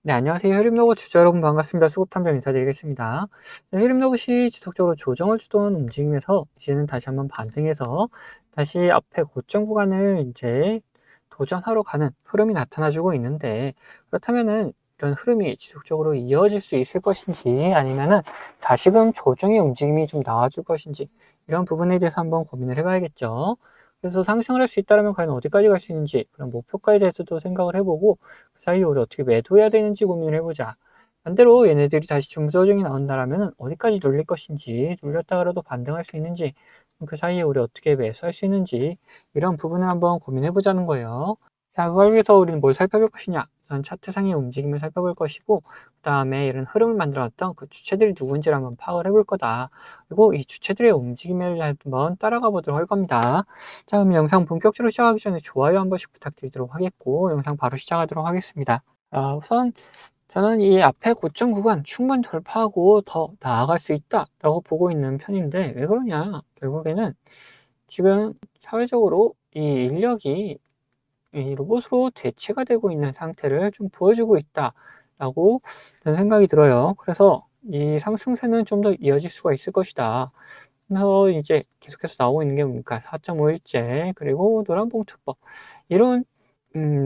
네, 안녕하세요. 흐름로봇 주주 여러분 반갑습니다. 수급탐정 인사드리겠습니다. 네, 흐름로봇이 지속적으로 조정을 주던 움직임에서 이제는 다시 한번 반등해서 다시 앞에 고점 구간을 이제 도전하러 가는 흐름이 나타나주고 있는데, 그렇다면은 이런 흐름이 지속적으로 이어질 수 있을 것인지 아니면은 다시금 조정의 움직임이 좀 나와줄 것인지, 이런 부분에 대해서 한번 고민을 해봐야겠죠. 그래서 상승을 할 수 있다면 과연 어디까지 갈 수 있는지, 그런 목표가에 대해서도 생각을 해보고, 그 사이에 우리 어떻게 매도해야 되는지 고민을 해보자. 반대로 얘네들이 다시 중소정이 나온다라면 어디까지 눌릴 것인지, 눌렸다가라도 반등할 수 있는지, 그 사이에 우리 어떻게 매수할 수 있는지, 이런 부분을 한번 고민해 보자는 거예요. 자, 그걸 위해서 우리는 뭘 살펴볼 것이냐? 우선 차트상의 움직임을 살펴볼 것이고, 그 다음에 이런 흐름을 만들어놨던 그 주체들이 누군지를 한번 파악을 해볼 거다. 그리고 이 주체들의 움직임을 한번 따라가 보도록 할 겁니다. 자, 그럼 영상 본격적으로 시작하기 전에 좋아요 한 번씩 부탁드리도록 하겠고, 영상 바로 시작하도록 하겠습니다. 우선 저는 이 앞에 고점 구간 충분히 돌파하고 더 나아갈 수 있다라고 보고 있는 편인데, 왜 그러냐? 결국에는 지금 사회적으로 이 인력이 이 로봇으로 대체가 되고 있는 상태를 좀 보여주고 있다라고 저는 생각이 들어요. 그래서 이 상승세는 좀 더 이어질 수가 있을 것이다. 그래서 이제 계속해서 나오고 있는 게 뭡니까? 4.5일제, 그리고 노란봉투법. 이런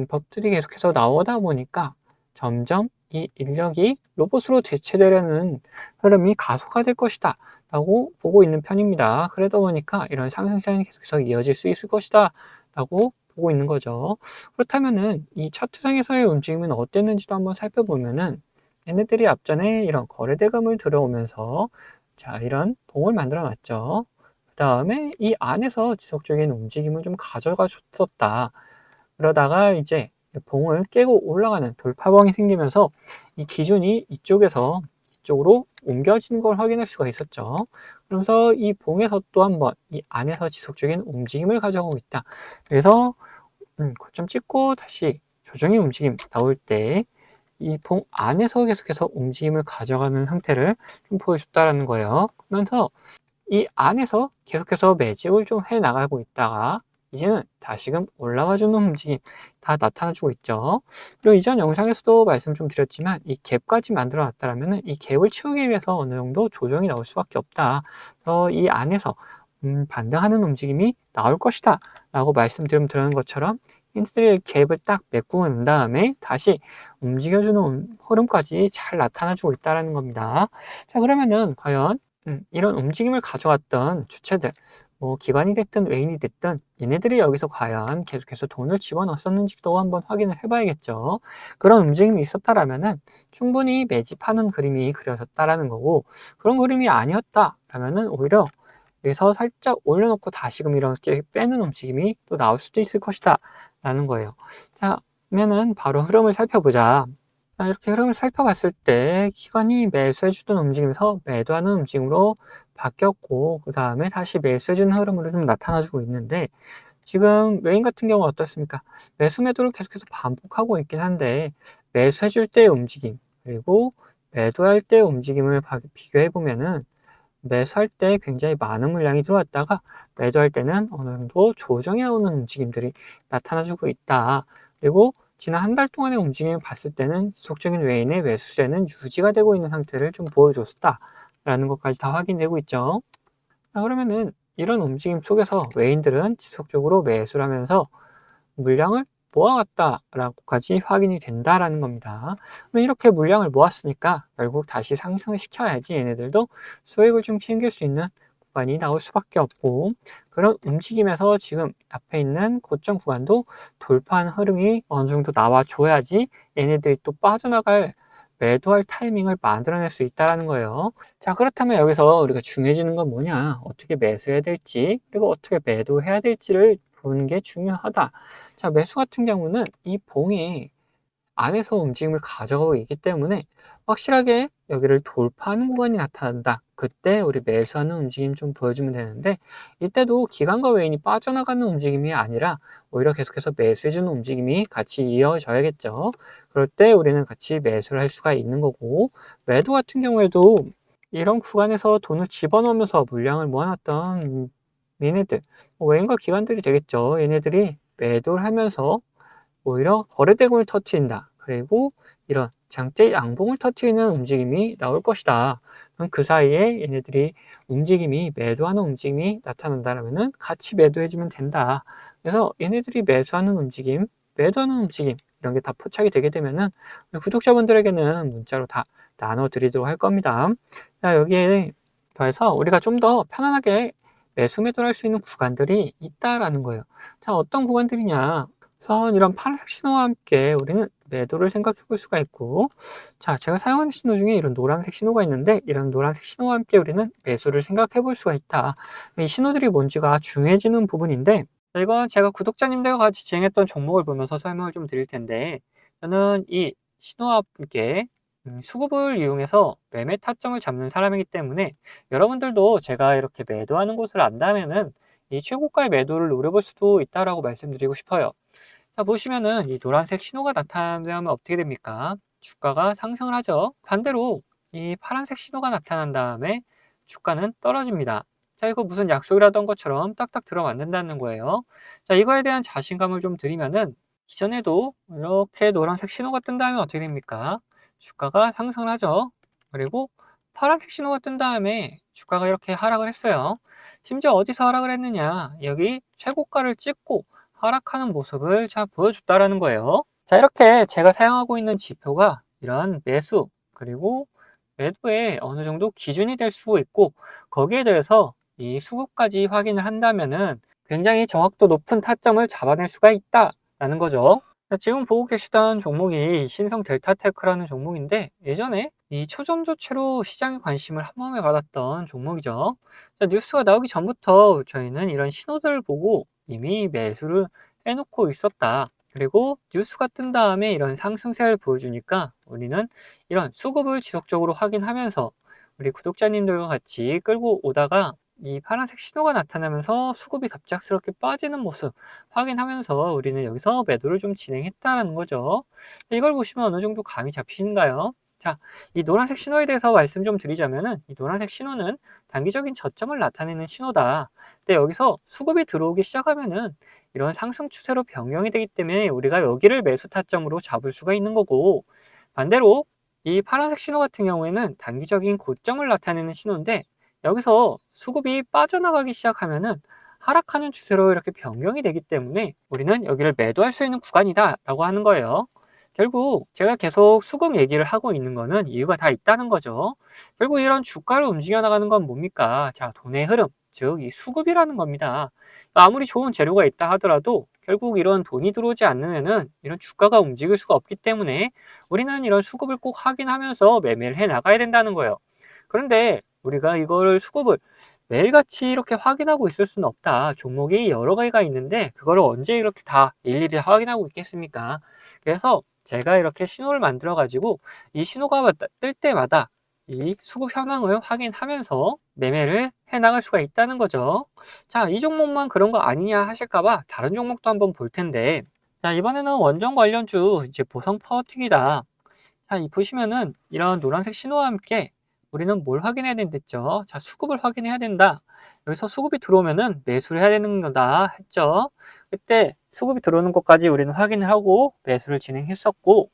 법들이 계속해서 나오다 보니까 점점 이 인력이 로봇으로 대체되려는 흐름이 가속화될 것이다 라고 보고 있는 편입니다. 그러다 보니까 이런 상승세는 계속해서 이어질 수 있을 것이다 라고 보고 있는 거죠. 그렇다면은 이 차트상에서의 움직임은 어땠는지도 한번 살펴보면은, 얘네들이 앞전에 이런 거래대금을 들어오면서 자, 이런 봉을 만들어 놨죠. 그 다음에 이 안에서 지속적인 움직임을 좀 가져가 줬었다. 그러다가 이제 봉을 깨고 올라가는 돌파봉이 생기면서 이 기준이 이쪽에서 이쪽으로 옮겨지는 걸 확인할 수가 있었죠. 그러면서 이 봉에서 또 한번 이 안에서 지속적인 움직임을 가져가고 있다. 그래서 고점 찍고 다시 조정의 움직임 나올 때 이 봉 안에서 계속해서 움직임을 가져가는 상태를 좀 보여줬다라는 거예요. 그러면서 이 안에서 계속해서 매집을 좀 해 나가고 있다가 이제는 다시금 올라와주는 움직임 다 나타나주고 있죠. 그리고 이전 영상에서도 말씀 좀 드렸지만 이 갭까지 만들어 놨다라면 이 갭을 채우기 위해서 어느 정도 조정이 나올 수밖에 없다. 그래서 이 안에서 반등하는 움직임이 나올 것이다 라고 말씀드린 것처럼 힌트들의 갭을 딱 메꾸고 난 다음에 다시 움직여주는 흐름까지 잘 나타나주고 있다는 겁니다. 자, 그러면은 과연 이런 움직임을 가져왔던 주체들, 뭐 기관이 됐든 외인이 됐든 얘네들이 여기서 과연 계속해서 돈을 집어넣었었는지도 한번 확인을 해봐야겠죠. 그런 움직임이 있었다라면은 충분히 매집하는 그림이 그려졌다라는 거고, 그런 그림이 아니었다라면은 오히려 여기서 살짝 올려놓고 다시금 이렇게 빼는 움직임이 또 나올 수도 있을 것이다 라는 거예요. 자, 그러면은 바로 흐름을 살펴보자. 자, 이렇게 흐름을 살펴봤을 때 기관이 매수해주던 움직임에서 매도하는 움직임으로 바뀌었고, 그 다음에 다시 매수해주는 흐름으로 좀 나타나주고 있는데, 지금 외인 같은 경우는 어떻습니까? 매수 매도를 계속해서 반복하고 있긴 한데, 매수해줄 때의 움직임 그리고 매도할 때의 움직임을 비교해 보면은, 매수할 때 굉장히 많은 물량이 들어왔다가 매도할 때는 어느 정도 조정이 나오는 움직임들이 나타나주고 있다. 그리고 지난 한 달 동안의 움직임을 봤을 때는 지속적인 외인의 매수세는 유지가 되고 있는 상태를 좀 보여줬다 라는 것까지 다 확인되고 있죠. 자, 그러면은 이런 움직임 속에서 외인들은 지속적으로 매수를 하면서 물량을 모아왔다라고까지 확인이 된다라는 겁니다. 그럼 이렇게 물량을 모았으니까 결국 다시 상승을 시켜야지 얘네들도 수익을 좀 챙길 수 있는 구간이 나올 수밖에 없고, 그런 움직임에서 지금 앞에 있는 고점 구간도 돌파한 흐름이 어느 정도 나와줘야지 얘네들이 또 빠져나갈 매도할 타이밍을 만들어낼 수 있다는 거예요. 자, 그렇다면 여기서 우리가 중요해지는 건 뭐냐? 어떻게 매수해야 될지, 그리고 어떻게 매도해야 될지를 보는 게 중요하다. 자, 매수 같은 경우는 이 봉이 안에서 움직임을 가져가고 있기 때문에 확실하게 여기를 돌파하는 구간이 나타난다. 그때 우리 매수하는 움직임 좀 보여주면 되는데, 이때도 기관과 외인이 빠져나가는 움직임이 아니라 오히려 계속해서 매수해주는 움직임이 같이 이어져야겠죠. 그럴 때 우리는 같이 매수를 할 수가 있는 거고, 매도 같은 경우에도 이런 구간에서 돈을 집어넣으면서 물량을 모아놨던 얘네들, 외인과 기관들이 되겠죠. 얘네들이 매도를 하면서 오히려 거래대금을 터트린다. 그리고 이런 장대 양봉을 터트리는 움직임이 나올 것이다. 그럼 그 사이에 얘네들이 움직임이 매도하는 움직임이 나타난다면은 같이 매도해주면 된다. 그래서 얘네들이 매수하는 움직임, 매도하는 움직임 이런 게 다 포착이 되게 되면은 우리 구독자분들에게는 문자로 다 나눠드리도록 할 겁니다. 자, 여기에 더해서 우리가 좀 더 편안하게 매수 매도를 할 수 있는 구간들이 있다라는 거예요. 자, 어떤 구간들이냐? 우선 이런 파란색 신호와 함께 우리는 매도를 생각해 볼 수가 있고, 자, 제가 사용하는 신호 중에 이런 노란색 신호가 있는데, 이런 노란색 신호와 함께 우리는 매수를 생각해 볼 수가 있다. 이 신호들이 뭔지가 중요해지는 부분인데, 이건 제가 구독자님들과 같이 진행했던 종목을 보면서 설명을 좀 드릴 텐데, 저는 이 신호와 함께 수급을 이용해서 매매 타점을 잡는 사람이기 때문에 여러분들도 제가 이렇게 매도하는 곳을 안다면은 이 최고가의 매도를 노려볼 수도 있다라고 말씀드리고 싶어요. 자, 보시면은 이 노란색 신호가 나타나면 어떻게 됩니까? 주가가 상승을 하죠. 반대로 이 파란색 신호가 나타난 다음에 주가는 떨어집니다. 자, 이거 무슨 약속이라던 것처럼 딱딱 들어맞는다는 거예요. 자, 이거에 대한 자신감을 좀 드리면은 이전에도 이렇게 노란색 신호가 뜬 다음에 어떻게 됩니까? 주가가 상승을 하죠. 그리고 파란색 신호가 뜬 다음에 주가가 이렇게 하락을 했어요. 심지어 어디서 하락을 했느냐? 여기 최고가를 찍고 하락하는 모습을 잘 보여줬다라는 거예요. 자, 이렇게 제가 사용하고 있는 지표가 이런 매수 그리고 매도에 어느 정도 기준이 될 수 있고, 거기에 대해서 이 수급까지 확인을 한다면은 굉장히 정확도 높은 타점을 잡아낼 수가 있다라는 거죠. 자, 지금 보고 계시던 종목이 신성 델타테크라는 종목인데, 예전에 이 초전도체로 시장의 관심을 한 몸에 받았던 종목이죠. 자, 뉴스가 나오기 전부터 저희는 이런 신호들을 보고 이미 매수를 해놓고 있었다. 그리고 뉴스가 뜬 다음에 이런 상승세를 보여주니까 우리는 이런 수급을 지속적으로 확인하면서 우리 구독자님들과 같이 끌고 오다가 이 파란색 신호가 나타나면서 수급이 갑작스럽게 빠지는 모습 확인하면서 우리는 여기서 매도를 좀 진행했다는 거죠. 이걸 보시면 어느 정도 감이 잡히신가요? 자, 이 노란색 신호에 대해서 말씀 좀 드리자면은 이 노란색 신호는 단기적인 저점을 나타내는 신호다. 근데 여기서 수급이 들어오기 시작하면은 이런 상승 추세로 변경이 되기 때문에 우리가 여기를 매수 타점으로 잡을 수가 있는 거고, 반대로 이 파란색 신호 같은 경우에는 단기적인 고점을 나타내는 신호인데, 여기서 수급이 빠져나가기 시작하면은 하락하는 추세로 이렇게 변경이 되기 때문에 우리는 여기를 매도할 수 있는 구간이다 라고 하는 거예요. 결국 제가 계속 수급 얘기를 하고 있는 거는 이유가 다 있다는 거죠. 결국 이런 주가를 움직여 나가는 건 뭡니까? 자, 돈의 흐름, 즉 이 수급이라는 겁니다. 아무리 좋은 재료가 있다 하더라도 결국 이런 돈이 들어오지 않으면은 이런 주가가 움직일 수가 없기 때문에 우리는 이런 수급을 꼭 확인하면서 매매를 해 나가야 된다는 거예요. 그런데 우리가 이거를 수급을 매일같이 이렇게 확인하고 있을 수는 없다. 종목이 여러 가지가 있는데 그거를 언제 이렇게 다 일일이 확인하고 있겠습니까? 그래서 제가 이렇게 신호를 만들어 가지고 이 신호가 뜰 때마다 이 수급 현황을 확인하면서 매매를 해 나갈 수가 있다는 거죠. 자, 이 종목만 그런 거 아니냐 하실까봐 다른 종목도 한번 볼 텐데, 자, 이번에는 원전 관련주 이제 보성 파워틱이다. 자, 이 보시면은 이런 노란색 신호와 함께 우리는 뭘 확인해야 된댔죠? 자, 수급을 확인해야 된다. 여기서 수급이 들어오면은 매수를 해야 되는 거다 했죠. 그때 수급이 들어오는 것까지 우리는 확인을 하고 매수를 진행했었고,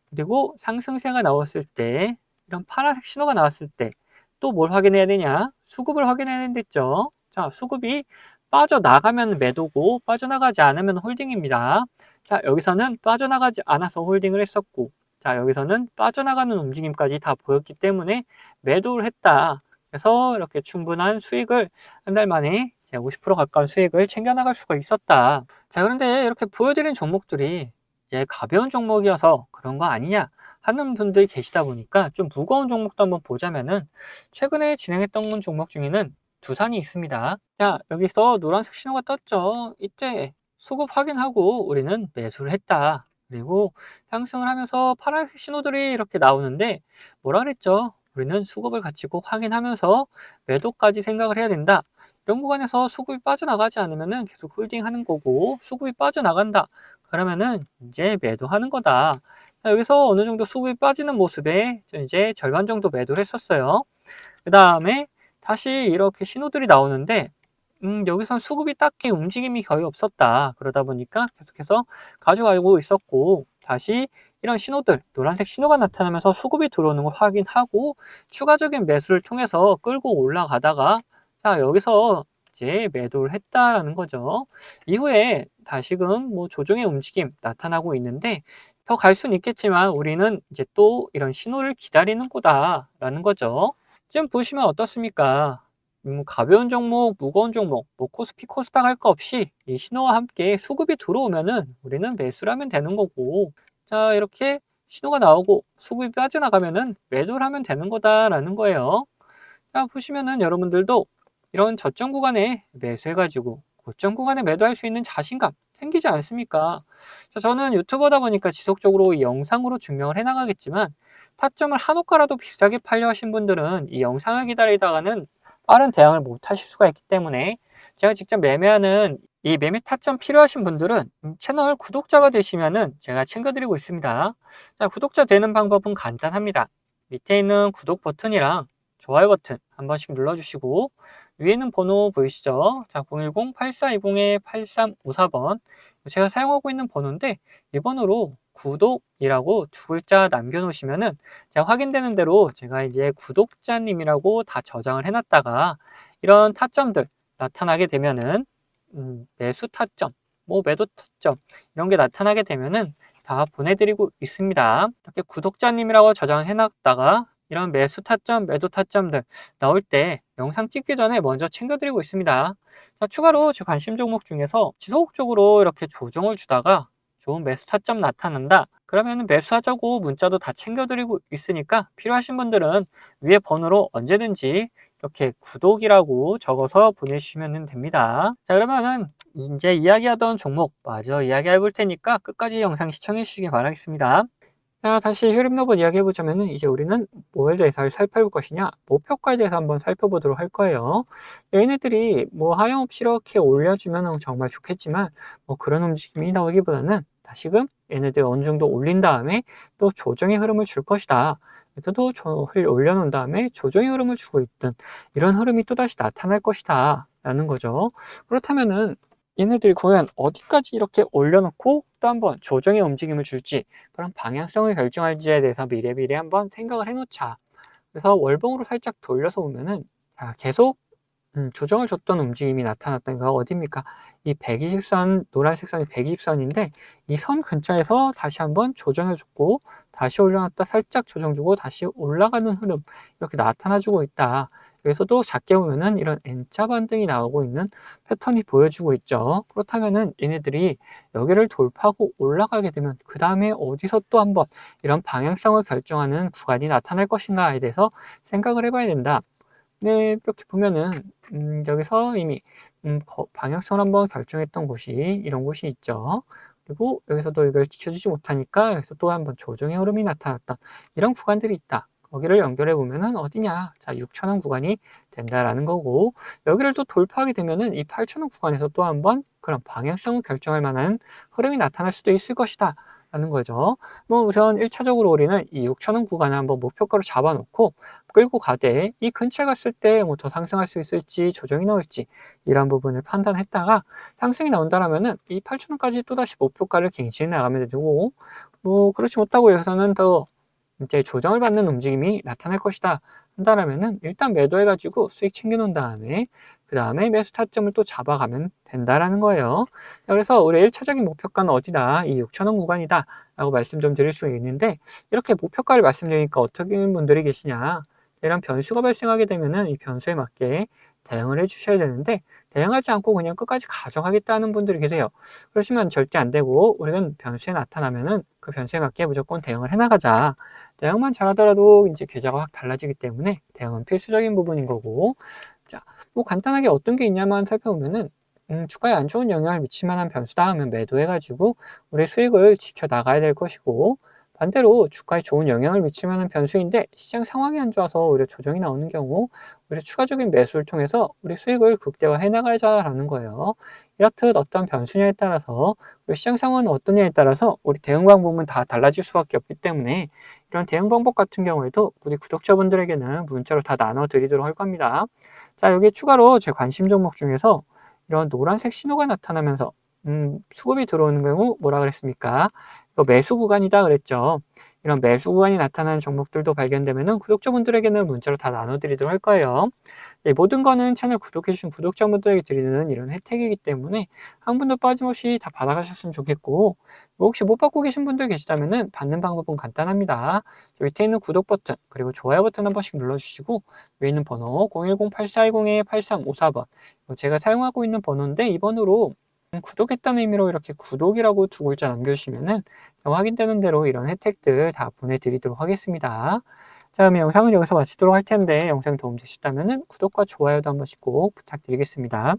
그리고 상승세가 나왔을 때 이런 파란색 신호가 나왔을 때 또 뭘 확인해야 되냐? 수급을 확인해야 된댔죠. 자, 수급이 빠져나가면 매도고 빠져나가지 않으면 홀딩입니다. 자, 여기서는 빠져나가지 않아서 홀딩을 했었고, 자, 여기서는 빠져나가는 움직임까지 다 보였기 때문에 매도를 했다. 그래서 이렇게 충분한 수익을 한 달 만에 50% 가까운 수익을 챙겨나갈 수가 있었다. 자, 그런데 이렇게 보여드린 종목들이 이제 가벼운 종목이어서 그런 거 아니냐 하는 분들이 계시다 보니까 좀 무거운 종목도 한번 보자면은, 최근에 진행했던 종목 중에는 두산이 있습니다. 자, 여기서 노란색 신호가 떴죠. 이때 수급 확인하고 우리는 매수를 했다. 그리고 상승을 하면서 파란색 신호들이 이렇게 나오는데 뭐라 그랬죠? 우리는 수급을 같이 꼭 확인하면서 매도까지 생각을 해야 된다. 이런 구간에서 수급이 빠져나가지 않으면은 계속 홀딩하는 거고, 수급이 빠져나간다. 그러면은 이제 매도하는 거다. 자, 여기서 어느 정도 수급이 빠지는 모습에 이제 절반 정도 매도를 했었어요. 그 다음에 다시 이렇게 신호들이 나오는데, 여기선 수급이 딱히 움직임이 거의 없었다. 그러다 보니까 계속해서 가져가고 있었고, 다시 이런 신호들, 노란색 신호가 나타나면서 수급이 들어오는 걸 확인하고 추가적인 매수를 통해서 끌고 올라가다가 자, 여기서 이제 매도를 했다라는 거죠. 이후에 다시금 뭐 조정의 움직임 나타나고 있는데 더 갈 수는 있겠지만 우리는 이제 또 이런 신호를 기다리는 거다라는 거죠. 지금 보시면 어떻습니까? 가벼운 종목, 무거운 종목, 뭐 코스피, 코스닥 할 거 없이 이 신호와 함께 수급이 들어오면은 우리는 매수를 하면 되는 거고, 자, 이렇게 신호가 나오고 수급이 빠져나가면은 매도를 하면 되는 거다라는 거예요. 자, 보시면은 여러분들도 이런 저점 구간에 매수해가지고 고점 구간에 매도할 수 있는 자신감 생기지 않습니까? 자, 저는 유튜버다 보니까 지속적으로 이 영상으로 증명을 해나가겠지만 타점을 한호가라도 비싸게 팔려 하신 분들은 이 영상을 기다리다가는 빠른 대응을 못 하실 수가 있기 때문에 제가 직접 매매하는 이 매매 타점 필요하신 분들은 채널 구독자가 되시면은 제가 챙겨드리고 있습니다. 자, 구독자 되는 방법은 간단합니다. 밑에 있는 구독 버튼이랑 좋아요 버튼 한 번씩 눌러주시고 위에는 번호 보이시죠? 자, 010-8420-8354번 제가 사용하고 있는 번호인데 이 번호로 구독이라고 두 글자 남겨놓으시면은 제가 확인되는 대로 제가 이제 구독자님이라고 다 저장을 해놨다가 이런 타점들 나타나게 되면은 매수 타점, 뭐 매도 타점 이런 게 나타나게 되면은 다 보내드리고 있습니다. 이렇게 구독자님이라고 저장해놨다가 이런 매수 타점, 매도 타점들 나올 때 영상 찍기 전에 먼저 챙겨드리고 있습니다. 자, 추가로 제 관심 종목 중에서 지속적으로 이렇게 조정을 주다가 좋은 매수 타점 나타난다. 그러면 매수하자고 문자도 다 챙겨드리고 있으니까 필요하신 분들은 위에 번호로 언제든지 이렇게 구독이라고 적어서 보내주시면 됩니다. 자, 그러면은 이제 이야기하던 종목 마저 이야기해 볼 테니까 끝까지 영상 시청해 주시기 바라겠습니다. 자, 다시 흐름로봇 이야기해 보자면은 이제 우리는 뭐에 대해서 살펴볼 것이냐, 목표가에 대해서 한번 살펴보도록 할 거예요. 얘네들이 뭐 하염없이 이렇게 올려주면 정말 좋겠지만 뭐 그런 움직임이 나오기보다는 다시금 얘네들 어느 정도 올린 다음에 또 조정의 흐름을 줄 것이다. 또 올려놓은 다음에 조정의 흐름을 주고 있던 이런 흐름이 또다시 나타날 것이다 라는 거죠. 그렇다면은 얘네들이 과연 어디까지 이렇게 올려놓고 또 한번 조정의 움직임을 줄지 그런 방향성을 결정할지에 대해서 미래미래 한번 생각을 해놓자. 그래서 월봉으로 살짝 돌려서 보면은 계속 조정을 줬던 움직임이 나타났던 거 어디입니까? 이 120선, 노란색 선이 120선인데 이 선 근처에서 다시 한번 조정해 줬고 다시 올려놨다 살짝 조정 주고 다시 올라가는 흐름 이렇게 나타나 주고 있다. 여기서도 작게 보면은 이런 N자 반등이 나오고 있는 패턴이 보여주고 있죠. 그렇다면은 얘네들이 여기를 돌파하고 올라가게 되면 그 다음에 어디서 또 한번 이런 방향성을 결정하는 구간이 나타날 것인가에 대해서 생각을 해봐야 된다. 네, 이렇게 보면은 여기서 이미 방향성을 한번 결정했던 곳이 이런 곳이 있죠. 그리고 여기서도 이걸 지켜주지 못하니까 여기서 또 한번 조정의 흐름이 나타났던 이런 구간들이 있다. 거기를 연결해 보면은 어디냐? 자, 6,000원 구간이 된다라는 거고 여기를 또 돌파하게 되면은 이 8,000원 구간에서 또 한번 그런 방향성을 결정할 만한 흐름이 나타날 수도 있을 것이다. 라는 거죠. 뭐 우선 1차적으로 우리는 이 6,000원 구간을 한번 목표가로 잡아놓고 끌고 가되 이 근처에 갔을 때 뭐 더 상승할 수 있을지 조정이 나올지 이런 부분을 판단했다가 상승이 나온다라면은 이 8,000원까지 또다시 목표가를 갱신해 나가면 되고 뭐 그렇지 못하고 여기서는 더 이제 조정을 받는 움직임이 나타날 것이다 한다라면은 일단 매도해가지고 수익 챙겨놓은 다음에 그 다음에 매수 타점을 또 잡아가면 된다라는 거예요. 그래서 우리 1차적인 목표가는 어디다? 이 6,000원 구간이다 라고 말씀 좀 드릴 수 있는데 이렇게 목표가를 말씀드리니까 어떻게 분들이 계시냐, 이런 변수가 발생하게 되면은 이 변수에 맞게 대응을 해 주셔야 되는데 대응하지 않고 그냥 끝까지 가져가겠다는 분들이 계세요. 그러시면 절대 안 되고 우리는 변수에 나타나면은 그 변수에 맞게 무조건 대응을 해 나가자. 대응만 잘하더라도 이제 계좌가 확 달라지기 때문에 대응은 필수적인 부분인 거고. 자, 뭐 간단하게 어떤 게 있냐만 살펴보면은 주가에 안 좋은 영향을 미칠 만한 변수다 하면 매도해가지고 우리 수익을 지켜 나가야 될 것이고, 반대로 주가에 좋은 영향을 미칠 만한 변수인데 시장 상황이 안 좋아서 오히려 조정이 나오는 경우 오히려 추가적인 매수를 통해서 우리 수익을 극대화해 나가자라는 거예요. 이렇듯 어떤 변수냐에 따라서 우리 시장 상황은 어떠냐에 따라서 우리 대응 방법은 다 달라질 수밖에 없기 때문에 이런 대응 방법 같은 경우에도 우리 구독자분들에게는 문자로 다 나눠 드리도록 할 겁니다. 자, 여기 추가로 제 관심 종목 중에서 이런 노란색 신호가 나타나면서 수급이 들어오는 경우 뭐라 그랬습니까? 이거 매수 구간이다 그랬죠. 이런 매수 구간이 나타나는 종목들도 발견되면은 구독자분들에게는 문자로 다 나눠드리도록 할 거예요. 네, 모든 거는 채널 구독해주신 구독자분들에게 드리는 이런 혜택이기 때문에 한 분도 빠짐없이 다 받아가셨으면 좋겠고, 뭐 혹시 못 받고 계신 분들 계시다면은 받는 방법은 간단합니다. 밑에 있는 구독 버튼 그리고 좋아요 버튼 한 번씩 눌러주시고, 위에 있는 번호 010-8410-8354번 제가 사용하고 있는 번호인데, 이 번호로 구독했다는 의미로 이렇게 구독이라고 두 글자 남겨주시면은 확인되는 대로 이런 혜택들 다 보내드리도록 하겠습니다. 자, 그럼 영상은 여기서 마치도록 할 텐데, 영상 도움 되셨다면 구독과 좋아요도 한 번씩 꼭 부탁드리겠습니다.